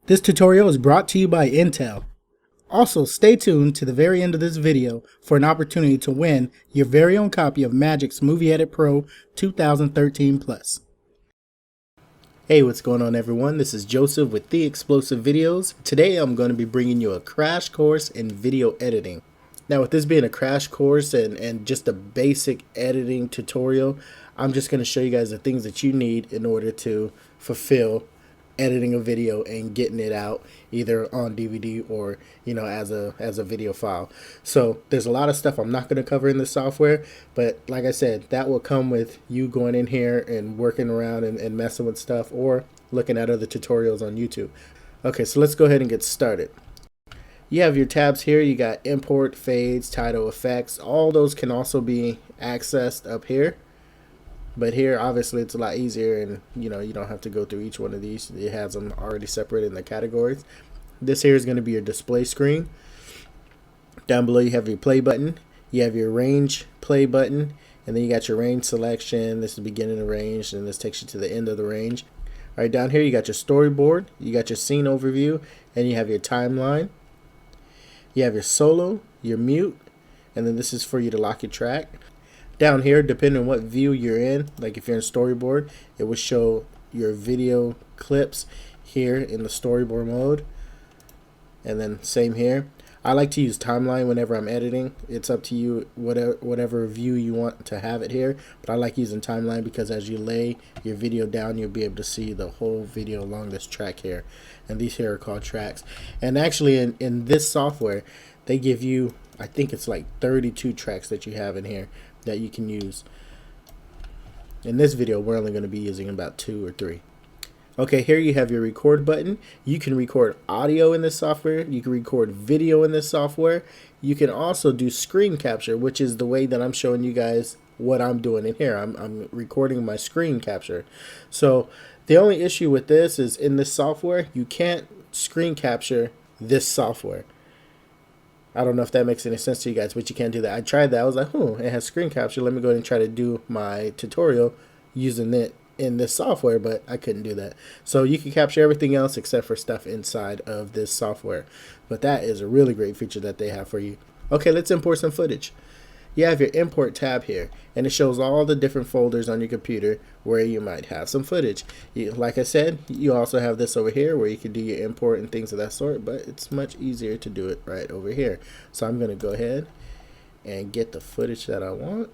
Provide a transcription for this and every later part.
This tutorial is brought to you by Intel. Also, stay tuned to the very end of this video for an opportunity to win your very own copy of Magix Movie Edit Pro 2013 Plus. Hey, what's going on everyone? This is Joseph with The Explosive Videos. Today I'm going to be bringing you a crash course in video editing. Now with this being a crash course and just a basic editing tutorial, I'm just going to show you guys the things that you need in order to fulfill editing a video and getting it out either on DVD or as a video file. So there's a lot of stuff I'm not going to cover in the software, but like I said, that will come with you going in here and working around and messing with stuff or looking at other tutorials on YouTube. Okay, so let's go ahead and get started. You have your tabs here. You got import, fades, title, effects. All those can also be accessed up here. But here, obviously, it's a lot easier, and you don't have to go through each one of these. It has them already separated in the categories. This here is going to be your display screen. Down below, you have your play button. You have your range play button, and then you got your range selection. This is the beginning of range, and this takes you to the end of the range. All right, down here, you got your storyboard. You got your scene overview, and you have your timeline. You have your solo, your mute, and then this is for you to lock your track. Down here, depending on what view you're in, like if you're in storyboard, it will show your video clips here in the storyboard mode. And then same here. I like to use timeline whenever I'm editing. It's up to you, whatever view you want to have it here. But I like using timeline because as you lay your video down, you'll be able to see the whole video along this track here. And these here are called tracks. And actually in this software, they give you, I think it's like 32 tracks that you have in here that you can use. In this video, we're only going to be using about 2 or 3. Okay, here you have your record button. You can record audio in this software. You can record video in this software. You can also do screen capture, which is the way that I'm showing you guys what I'm doing in here. I'm recording my screen capture. So the only issue with this is in this software, you can't screen capture this software. I don't know if that makes any sense to you guys, but you can't do that. I tried that. I was like, it has screen capture. Let me go ahead and try to do my tutorial using it in this software, but I couldn't do that. So you can capture everything else except for stuff inside of this software. But that is a really great feature that they have for you. Okay, let's import some footage. You have your import tab here, and it shows all the different folders on your computer where you might have some footage. Like I said, you also have this over here where you can do your import and things of that sort, but it's much easier to do it right over here. So I'm going to go ahead and get the footage that I want.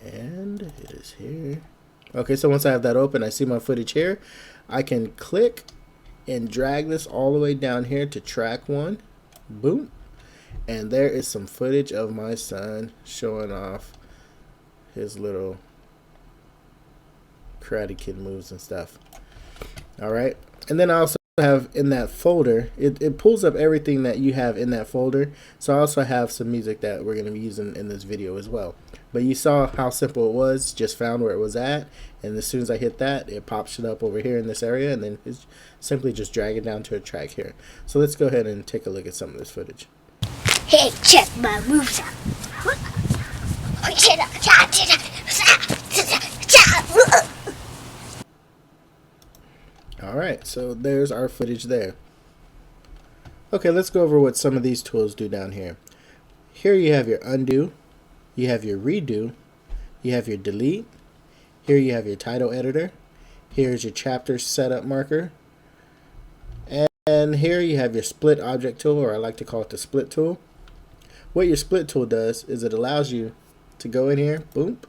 And it is here. Okay, so once I have that open, I see my footage here. I can click and drag this all the way down here to track 1. Boom. And there is some footage of my son showing off his little Karate Kid moves and stuff. Alright. And then I also have in that folder, it pulls up everything that you have in that folder. So I also have some music that we're going to be using in this video as well. But you saw how simple it was. Just found where it was at. And as soon as I hit that, it pops it up over here in this area. And then it's simply just drag it down to a track here. So let's go ahead and take a look at some of this footage. Hey, check my moves out. Alright, so there's our footage there. Okay, let's go over what some of these tools do down here. Here you have your undo, you have your redo, you have your delete, here you have your title editor, here's your chapter setup marker, and here you have your split object tool, or I like to call it the split tool. What your split tool does is it allows you to go in here, boom.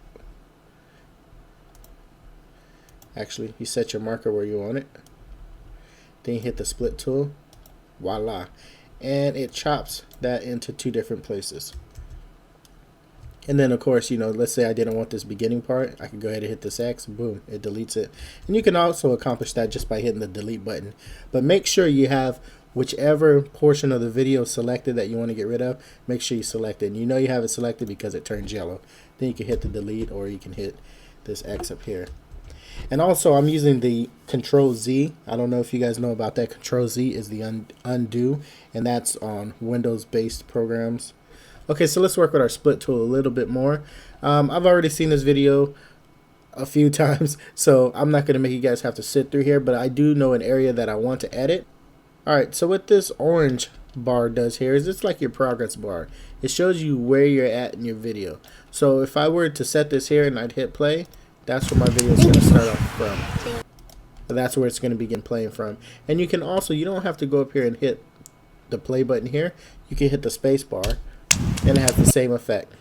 Actually, you set your marker where you want it. Then you hit the split tool, voila. And it chops that into 2 different places. And then of course, let's say I didn't want this beginning part. I can go ahead and hit this X, boom, it deletes it. And you can also accomplish that just by hitting the delete button. But make sure you have whichever portion of the video selected that you want to get rid of, make sure you select it. And you have it selected because it turns yellow. Then you can hit the delete, or you can hit this X up here. And also I'm using the Control Z. I don't know if you guys know about that. Control Z is the undo, and that's on Windows based programs. Okay, so let's work with our split tool a little bit more. I've already seen this video a few times, so I'm not going to make you guys have to sit through here, but I do know an area that I want to edit. Alright, so what this orange bar does here is it's like your progress bar. It shows you where you're at in your video. So if I were to set this here and I'd hit play, that's where my video is going to start off from. That's where it's going to begin playing from. And you can also, you don't have to go up here and hit the play button here. You can hit the space bar and it has the same effect.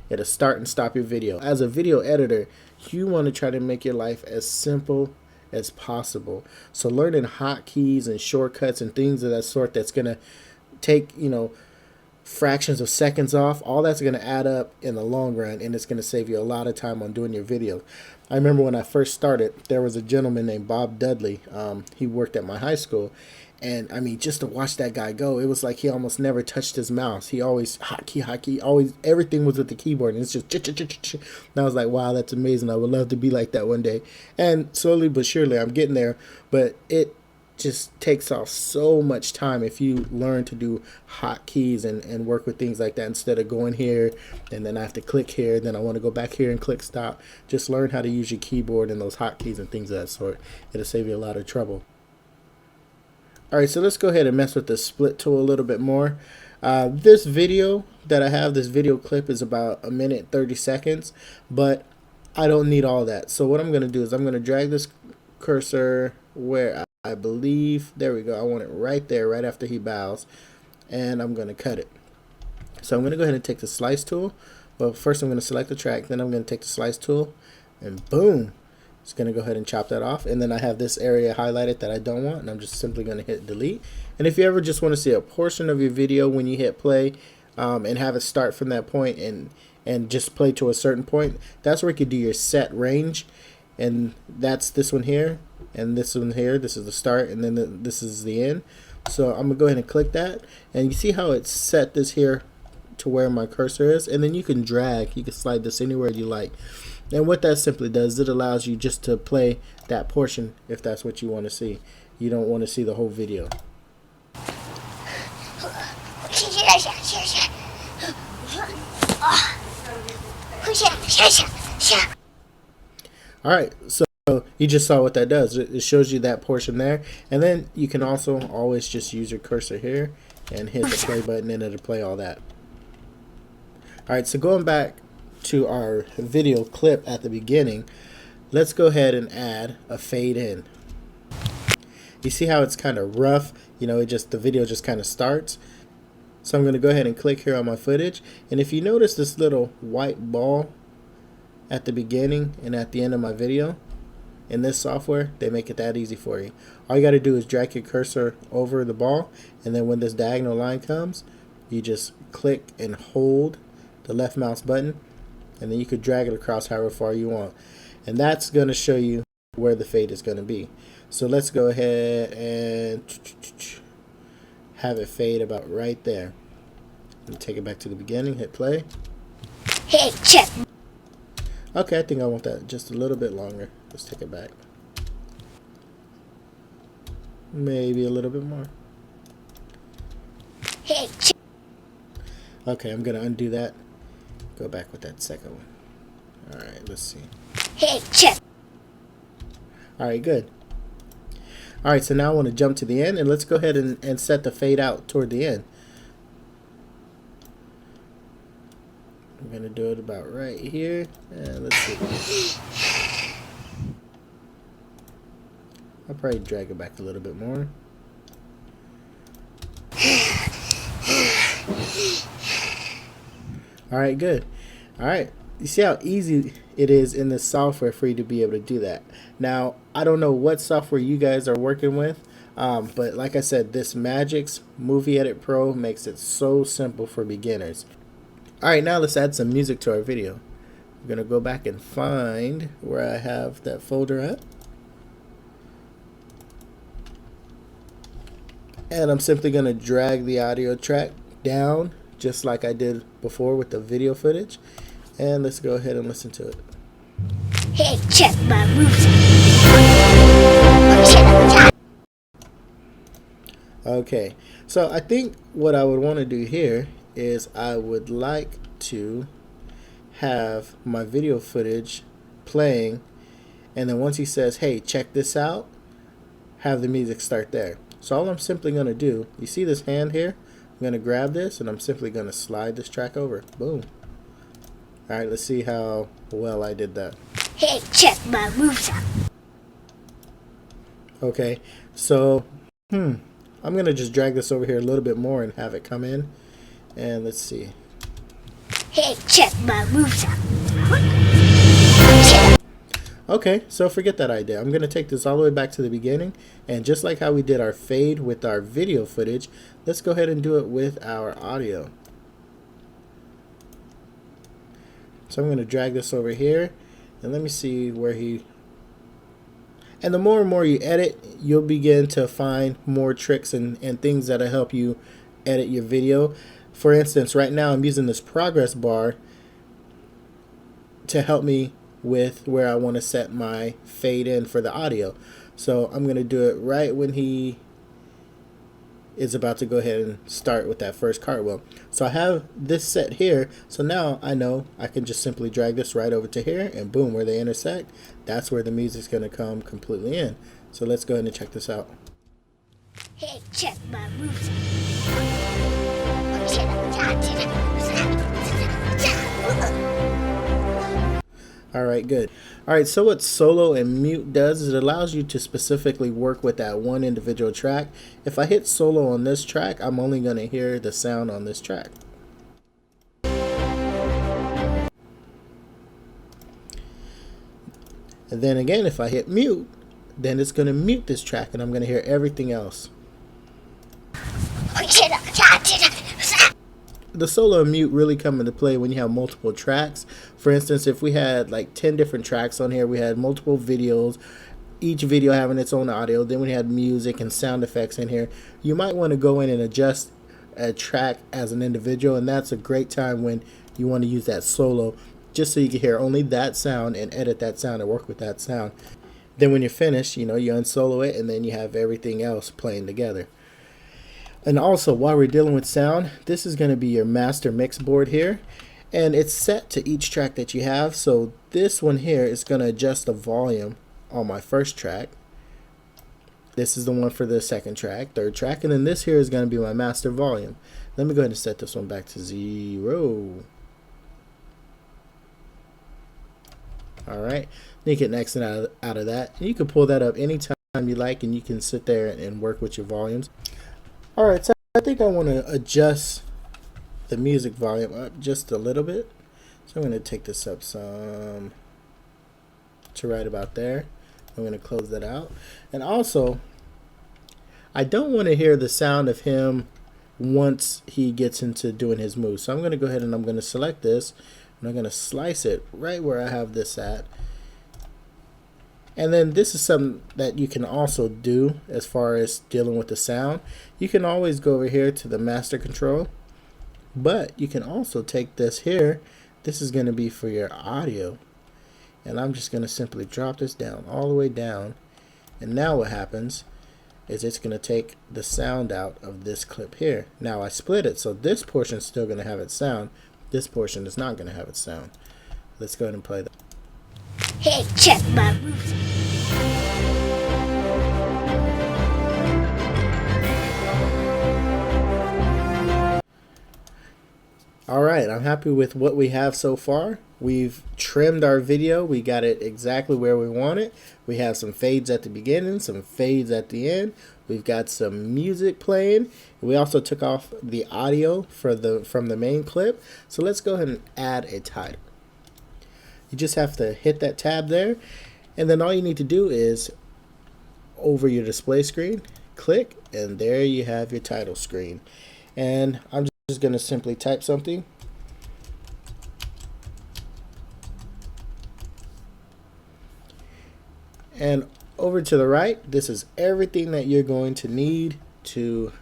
It'll start and stop your video. As a video editor, you want to try to make your life as simple as possible. So learning hotkeys and shortcuts and things of that sort that's going to take, fractions of seconds off, all that's going to add up in the long run, and it's going to save you a lot of time on doing your video. I remember when I first started, there was a gentleman named Bob Dudley. He worked at my high school, and I mean, just to watch that guy go, it was like he almost never touched his mouse. He always hotkey, always, everything was with the keyboard, and it's just and I was like, wow, that's amazing. I would love to be like that one day. And slowly but surely I'm getting there, but it just takes off so much time if you learn to do hotkeys and work with things like that instead of going here and then I have to click here, then I want to go back here and click stop. Just learn how to use your keyboard and those hotkeys and things of that sort. It'll save you a lot of trouble. Alright, so let's go ahead and mess with the split tool a little bit more. This video that I have, this video clip, is about 1:30 seconds, but I don't need all that. So what I'm going to do is I'm going to drag this cursor where I believe, there we go, I want it right there, right after he bows, and I'm going to cut it. So I'm going to go ahead and take the slice tool. Well, first I'm going to select the track, then I'm going to take the slice tool, and boom, it's going to go ahead and chop that off. And then I have this area highlighted that I don't want, and I'm just simply going to hit delete. And if you ever just want to see a portion of your video when you hit play, and have it start from that point and just play to a certain point, that's where you can do your set range. And that's this one here and this one here. This is the start, and then this is the end. So I'm gonna go ahead and click that, and you see how it's set this here to where my cursor is, and then you can drag, you can slide this anywhere you like. And what that simply does, it allows you just to play that portion if that's what you want to see. You don't want to see the whole video. Alright, so you just saw what that does. It shows you that portion there, and then you can also always just use your cursor here and hit the play button, and it'll play all that. Alright, so going back to our video clip at the beginning, let's go ahead and add a fade in. You see how it's kind of rough, the video just kind of starts. So I'm going to go ahead and click here on my footage, and if you notice this little white ball at the beginning and at the end of my video, in this software, they make it that easy for you. All you got to do is drag your cursor over the ball, and then when this diagonal line comes, you just click and hold the left mouse button, and then you could drag it across however far you want. And that's going to show you where the fade is going to be. So let's go ahead and have it fade about right there. And take it back to the beginning, hit play. Hey, check. Okay, I think I want that just a little bit longer. Let's take it back. Maybe a little bit more. Hey, check. Okay, I'm going to undo that. Go back with that second one. Alright, let's see. Hey, check. Alright, good. Alright, so now I want to jump to the end, and let's go ahead and set the fade out toward the end. I'm going to do it about right here. And let's see. I'll probably drag it back a little bit more. Alright, good. Alright, you see how easy it is in this software for you to be able to do that. Now, I don't know what software you guys are working with, but like I said, this Magix Movie Edit Pro makes it so simple for beginners. Alright, now let's add some music to our video. I'm going to go back and find where I have that folder at. And I'm simply going to drag the audio track down just like I did before with the video footage. And let's go ahead and listen to it. Hey, check my moves. Okay, so I think what I would want to do here is I would like to have my video footage playing, and then once he says, hey, check this out, have the music start there. So all I'm simply going to do, you see this hand here? I'm going to grab this and I'm simply going to slide this track over. Boom. Alright, let's see how well I did that. Hey, check my moves out. Okay, so I'm going to just drag this over here a little bit more and have it come in. And let's see. Hey, check my moves out. Okay, so forget that idea. I'm going to take this all the way back to the beginning, and just like how we did our fade with our video footage, let's go ahead and do it with our audio. So I'm going to drag this over here, and let me see where he... And the more and more you edit, you'll begin to find more tricks and things that'll help you edit your video. For instance, right now I'm using this progress bar to help me with where I want to set my fade in for the audio. So I'm going to do it right when he is about to go ahead and start with that first cartwheel. So I have this set here, so now I know I can just simply drag this right over to here, and boom, where they intersect, that's where the music's going to come completely in. So let's go ahead and check this out. Hey, check my moves Alright, good. Alright, so what solo and mute does is it allows you to specifically work with that one individual track. If I hit solo on this track, I'm only going to hear the sound on this track. And then again, if I hit mute, then it's going to mute this track and I'm going to hear everything else. The solo and mute really come into play when you have multiple tracks. For instance, if we had like 10 different tracks on here, we had multiple videos, each video having its own audio, then we had music and sound effects in here. You might want to go in and adjust a track as an individual, and that's a great time when you want to use that solo, just so you can hear only that sound and edit that sound and work with that sound. Then when you're finished, you unsolo it and then you have everything else playing together. And also, while we're dealing with sound, this is going to be your master mix board here, and it's set to each track that you have. So this one here is going to adjust the volume on my first track. This is the one for the second track, third track, and then this here is going to be my master volume. Let me go ahead and set this one back to 0. Alright, then you get an exit out of that. And you can pull that up anytime you like, and you can sit there and work with your volumes. Alright, so I think I want to adjust the music volume up just a little bit. So I'm going to take this up some to right about there. I'm going to close that out. And also, I don't want to hear the sound of him once he gets into doing his move. So I'm going to go ahead and I'm going to select this, and I'm going to slice it right where I have this at. And then this is something that you can also do as far as dealing with the sound. You can always go over here to the master control, but you can also take this here. This is going to be for your audio. And I'm just going to simply drop this down, all the way down. And now what happens is it's going to take the sound out of this clip here. Now I split it, so this portion is still going to have its sound. This portion is not going to have its sound. Let's go ahead and play that. Hey, check my moves. Alright, I'm happy with what we have so far. We've trimmed our video. We got it exactly where we want it. We have some fades at the beginning, some fades at the end. We've got some music playing. We also took off the audio from the main clip. So let's go ahead and add a title. You just have to hit that tab there, and then all you need to do is over your display screen, click, and there you have your title screen. And I'm just going to simply type something. And over to the right, this is everything that you're going to need to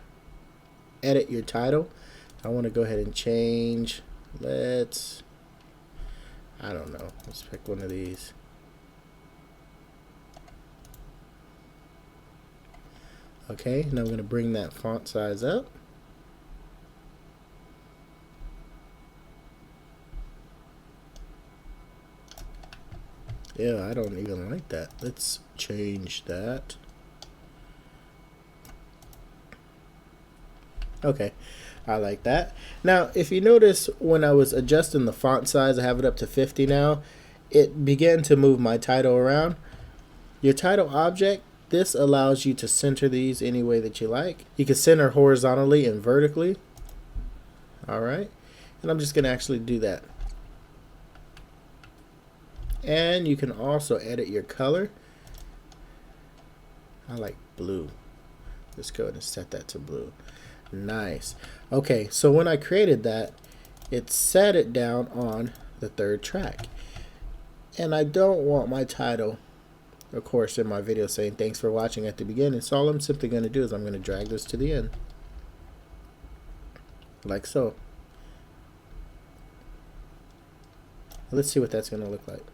edit your title. I want to go ahead and change, I don't know, let's pick one of these. Okay, now I'm going to bring that font size up. Yeah, I don't even like that. Let's change that. Okay, I like that. Now, if you notice, when I was adjusting the font size, I have it up to 50 now, it began to move my title around. Your title object, this allows you to center these any way that you like. You can center horizontally and vertically. All right, and I'm just going to actually do that. And you can also edit your color. I like blue. Let's go ahead and set that to blue. Nice. Okay, so when I created that, it set it down on the third track. And I don't want my title, of course, in my video saying thanks for watching at the beginning. So all I'm simply going to do is I'm going to drag this to the end. Like so. Let's see what that's going to look like.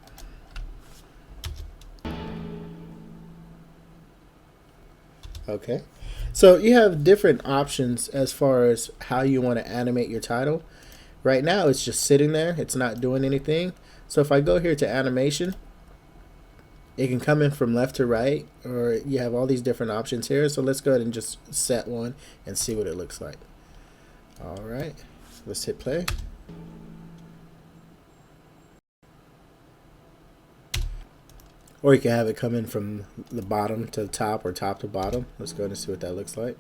Okay, so you have different options as far as how you want to animate your title. Right now it's just sitting there, it's not doing anything. So if I go here to animation, it can come in from left to right, or you have all these different options here. So let's go ahead and just set one and see what it looks like. All right, let's hit play. Or you can have it come in from the bottom to the top or top to bottom. Let's go ahead and see what that looks like.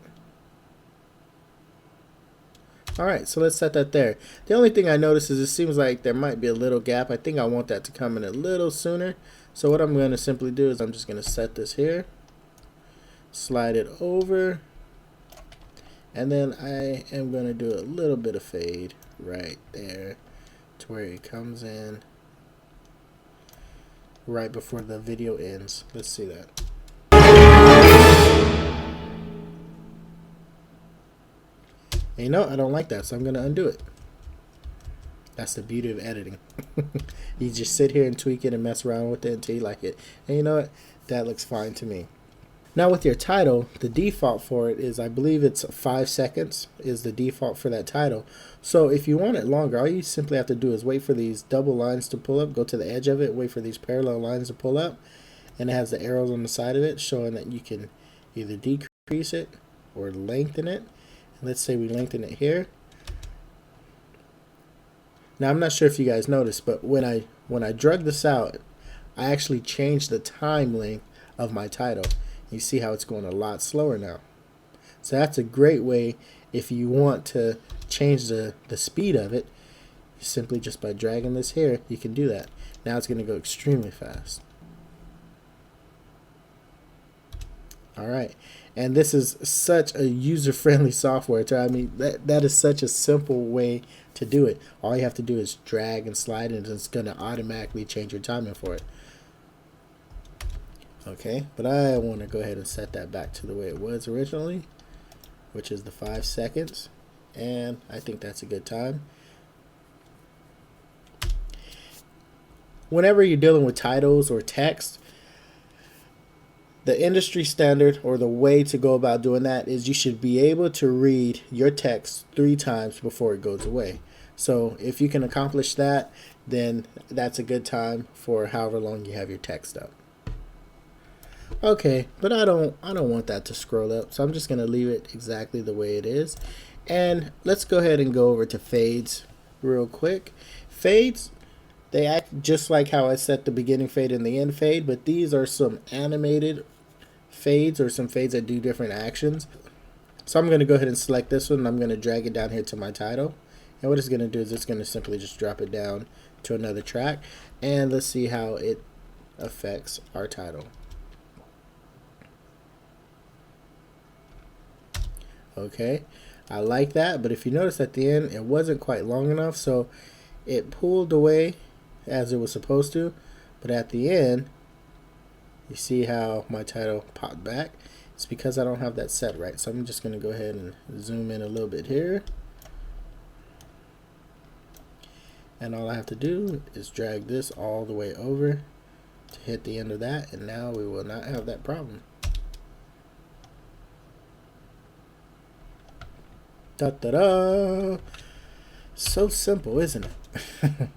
Alright, so let's set that there. The only thing I notice is it seems like there might be a little gap. I think I want that to come in a little sooner. So what I'm going to simply do is I'm just going to set this here. Slide it over. And then I am going to do a little bit of fade right there to where it comes in right before the video ends. Let's see that. And you know, I don't like that, so I'm going to undo it. That's the beauty of editing. You just sit here and tweak it and mess around with it until you like it. And you know what? That looks fine to me. Now with your title, the default for it is, I believe it's 5 seconds is the default for that title. So if you want it longer, all you simply have to do is wait for these double lines to pull up, go to the edge of it, wait for these parallel lines to pull up, and it has the arrows on the side of it showing that you can either decrease it or lengthen it. Let's say we lengthen it here. Now I'm not sure if you guys noticed, but when I drug this out, I actually changed the time length of my title. You see how it's going a lot slower now. So that's a great way if you want to change the speed of it. Simply just by dragging this here, you can do that. Now it's going to go extremely fast. Alright, and this is such a user-friendly software. I mean, that is such a simple way to do it. All you have to do is drag and slide, and it's going to automatically change your timing for it. Okay, but I want to go ahead and set that back to the way it was originally, which is the 5 seconds, and I think that's a good time. Whenever you're dealing with titles or text, the industry standard or the way to go about doing that is you should be able to read your text 3 times before it goes away. So if you can accomplish that, then that's a good time for however long you have your text up. Okay, but I don't want that to scroll up, so I'm just going to leave it exactly the way it is. And let's go ahead and go over to fades real quick. Fades, they act just like how I set the beginning fade and the end fade, but these are some animated fades or some fades that do different actions. So I'm going to go ahead and select this one, and I'm going to drag it down here to my title. And what it's going to do is it's going to simply just drop it down to another track. And let's see how it affects our title. Okay, I like that, but if you notice at the end, it wasn't quite long enough, so it pulled away as it was supposed to, but at the end, you see how my title popped back. It's because I don't have that set right, so I'm just going to go ahead and zoom in a little bit here. And all I have to do is drag this all the way over to hit the end of that, and now we will not have that problem. Da-da-da! So simple, isn't it?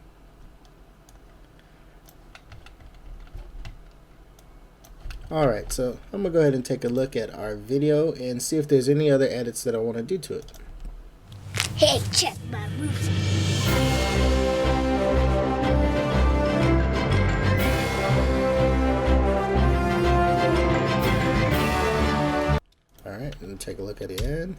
Alright, so I'm going to go ahead and take a look at our video and see if there's any other edits that I want to do to it. Hey, check my moves. Alright, and take a look at the end.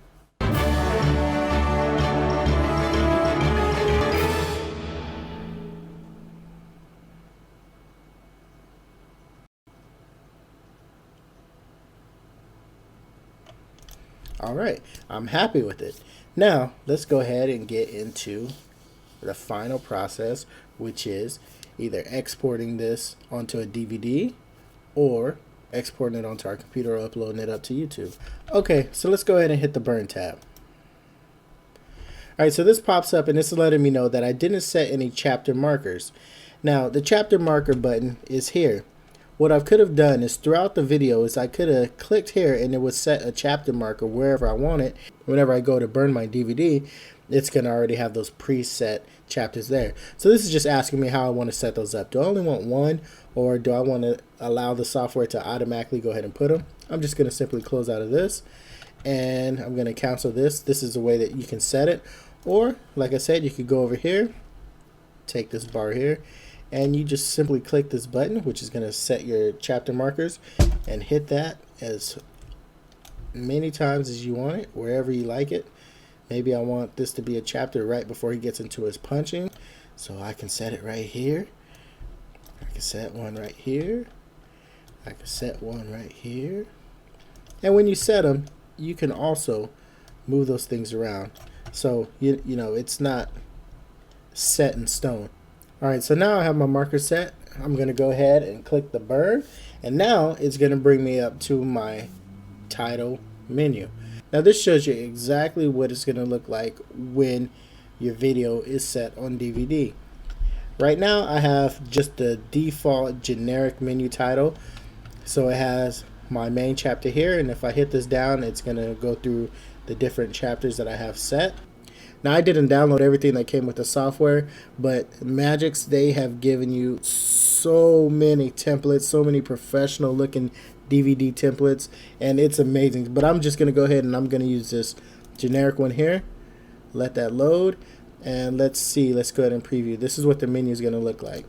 Alright, I'm happy with it. Now, let's go ahead and get into the final process, which is either exporting this onto a DVD or exporting it onto our computer or uploading it up to YouTube. Okay, so let's go ahead and hit the burn tab. Alright, so this pops up and this is letting me know that I didn't set any chapter markers. Now, the chapter marker button is here. What I could have done is throughout the video is I could have clicked here and it would set a chapter marker wherever I want it. Whenever I go to burn my DVD, it's going to already have those preset chapters there. So this is just asking me how I want to set those up. Do I only want one, or do I want to allow the software to automatically go ahead and put them? I'm just going to simply close out of this and I'm going to cancel this. This is the way that you can set it. Or like I said, you could go over here, take this bar here, and you just simply click this button, which is going to set your chapter markers, and hit that as many times as you want it, wherever you like it. Maybe I want this to be a chapter right before he gets into his punching, so I can set it right here. I can set one right here. I can set one right here. And when you set them, you can also move those things around. So, you know, it's not set in stone. Alright, so now I have my marker set. I'm going to go ahead and click the burn. And now it's going to bring me up to my title menu. Now this shows you exactly what it's going to look like when your video is set on DVD. Right now I have just the default generic menu title. So it has my main chapter here, and if I hit this down, it's going to go through the different chapters that I have set. Now I didn't download everything that came with the software, but Magix, they have given you so many templates, so many professional looking DVD templates, and it's amazing. But I'm just going to go ahead and I'm going to use this generic one here. Let that load, and let's see. Let's go ahead and preview. This is what the menu is going to look like.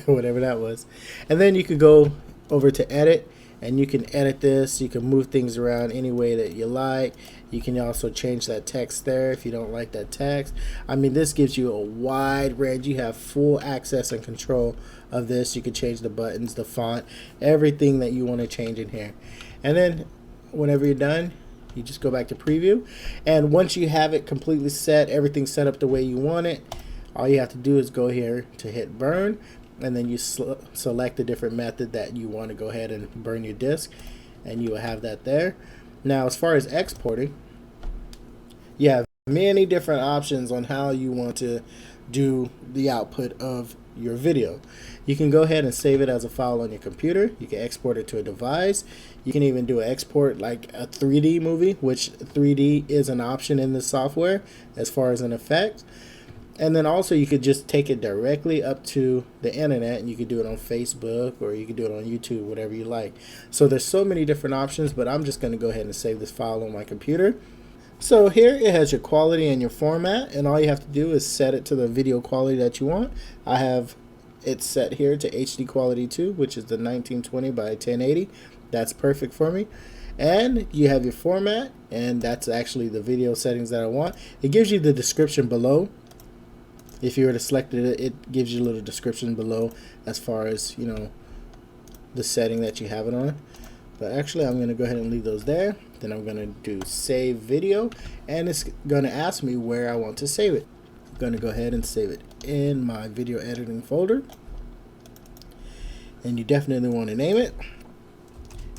Whatever that was. And then you could go over to edit, and you can edit this. You can move things around any way that you like. You can also change that text there if you don't like that text. I mean, this gives you a wide range. You have full access and control of this. You can change the buttons, the font, everything that you want to change in here. And then whenever you're done, you just go back to preview. And once you have it completely set, everything set up the way you want it, all you have to do is go here to hit burn, and then you select the different method that you want to go ahead and burn your disk, and you will have that there. Now as far as exporting, you have many different options on how you want to do the output of your video. You can go ahead and save it as a file on your computer. You can export it to a device. You can even do an export like a 3D movie, which 3D is an option in the software as far as an effect. And then also you could just take it directly up to the internet, and you could do it on Facebook, or you could do it on YouTube, whatever you like. So there's so many different options, but I'm just going to go ahead and save this file on my computer. So here it has your quality and your format, and all you have to do is set it to the video quality that you want. I have it set here to HD quality 2, which is the 1920 by 1080. That's perfect for me. And you have your format, and that's actually the video settings that I want. It gives you the description below. If you were to select it, it gives you a little description below as far as, you know, the setting that you have it on. But actually, I'm going to go ahead and leave those there. Then I'm going to do save video, and it's going to ask me where I want to save it. I'm going to go ahead and save it in my video editing folder. And you definitely want to name it.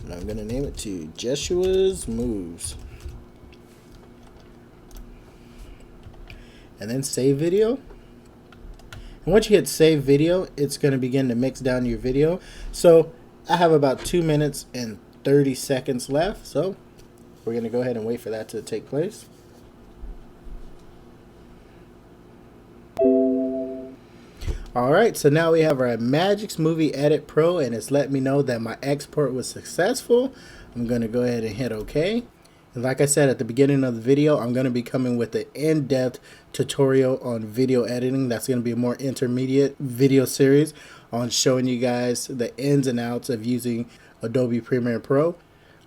And I'm going to name it to Jeshua's Moves. And then save video. And once you hit save video, it's going to begin to mix down your video. So I have about 2 minutes and 30 seconds left. So we're going to go ahead and wait for that to take place. Alright, so now we have our Magix Movie Edit Pro, and it's let me know that my export was successful. I'm going to go ahead and hit OK. And like I said at the beginning of the video, I'm going to be coming with an in-depth tutorial on video editing. That's going to be a more intermediate video series on showing you guys the ins and outs of using Adobe Premiere Pro.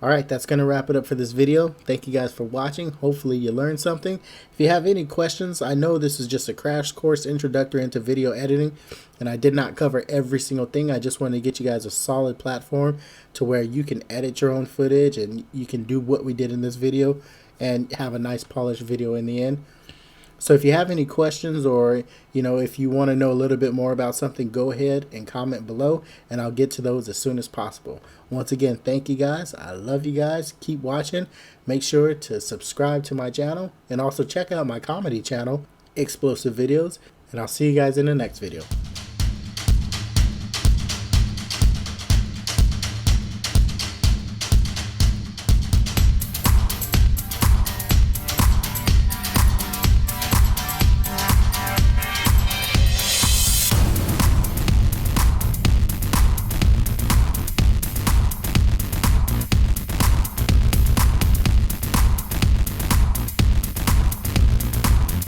Alright, that's going to wrap it up for this video. Thank you guys for watching. Hopefully you learned something. If you have any questions, I know this is just a crash course introductory into video editing, and I did not cover every single thing. I just wanted to get you guys a solid platform to where you can edit your own footage and you can do what we did in this video and have a nice polished video in the end. So if you have any questions, or if you want to know a little bit more about something, go ahead and comment below and I'll get to those as soon as possible. Once again, thank you guys. I love you guys. Keep watching. Make sure to subscribe to my channel and also check out my comedy channel, Explosive Videos, and I'll see you guys in the next video.